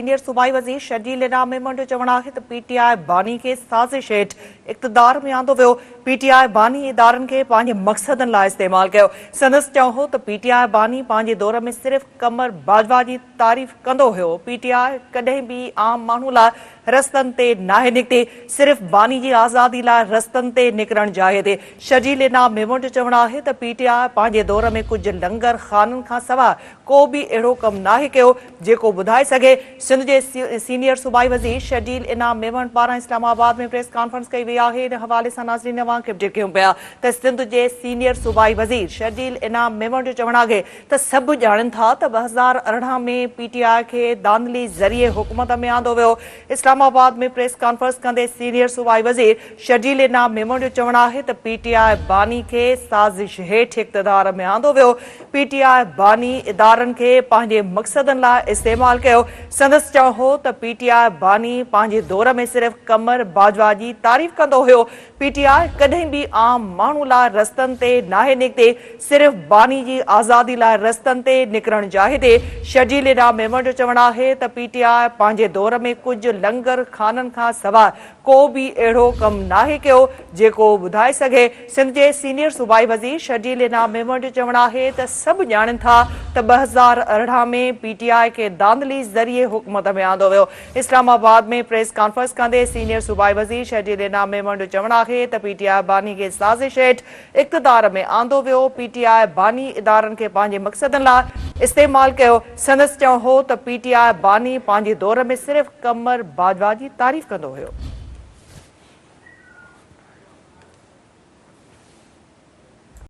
Senior सूबाई वज़ीर शर्जील इनाम मेमन जो चवण आहे त पीटीआई बानी खे साज़िश हेठि इक़्तिदार में आंदो वियो। पीटीआई बानी इदारनि खे पंहिंजे मक़सदनि लाइ इस्तेमालु कयो। संदसि चयो हो त पीटीआई बानी पंहिंजे दौर में सिर्फ़ कमर बाजवा जी तारीफ़ कंदो हुयो। पीटीआई कॾहिं बि आम माण्हू लाइ रस्तनि ते नाहे निकिती, सिर्फ़ बानी जी आज़ादी लाइ रस्तनि ते निकिरणु चाहे थी। शर्जील इनाम मेमन जो चवण आहे त पीटीआई पंहिंजे दौर में कुझु लंगर खाननि खां सवाइ को बि अहिड़ो कमु नाहे कयो जेको ॿुधाए सघे। सिंध जे सीनियर सूबाई वज़ीर शर्जील इनाम मेमन पारां इस्लामाबाद में प्रेस कॉन्फ्रेंस कई वई आहे। इन हवाले सां नाज़रीन अवां खे अपडेट कयूं पिया त सिंध जे सीनियर सूबाई वज़ीर शर्जील इनाम मेमन जो चवण आहे त सभु ॼाणनि था त 2018 में पीटीआई खे दांधली ज़रिए हुकूमत में आंदो वियो। इस्लामाबाद में प्रेस कॉन्फ्रेंस कंदे सीनियर सूबाई वज़ीर शर्जील इनाम मेमन जो चवण आहे त पीटीआई बानी खे साज़िश हेठि इक़्तिदार में आंदो वियो। पीटीआई बानी इदारनि खे पंहिंजे मक़सदनि लाइ इस्तेमालु कयो। संदसि चयो हो त पीटीआई बानी पंहिंजे दौर में सिर्फ़ कमर बाजवा जी तारीफ़ कंदो हुयो। पीटीआई कॾहिं बि आम माण्हू लाइ रस्तनि ते नाहे निकिती, सिर्फ़ बानी जी आज़ादी लाइ रस्तनि ते निकिरणु चाहे थी। शर्जील इनाम मेमन जो चवण आहे त पीटीआई पंहिंजे दौर में कुझु लंगर खाननि खां सवाइ को बि अहिड़ो कमु नाहे कयो जेको ॿुधाए सघे। सिंध जे सीनियर सूबाई वज़ीर शर्जील इनाम मेमन जो चवण आहे त सभु ॼाणनि था त 2018 में पीटीआई खे दांधली ज़रिए हुकूमत में आंदो वियो। इस्लामाबाद में प्रेस कॉन्फ्रेंस कंदे सीनियर सूबाई वज़ीर शर्जील इनाम मेमन जो चवण आहे त पीटीआई बानी खे साज़िश हेठि इक़्तिदार में आंदो वियो। पीटीआई बानी इदारनि खे पंहिंजे मक़सदनि लाइ इस्तेमालु कयो। संदसि चयो हो त पीटीआई बानी पंहिंजे दौर में सिर्फ़ कमर बाजवा जी तारीफ़ कंदो हुयो।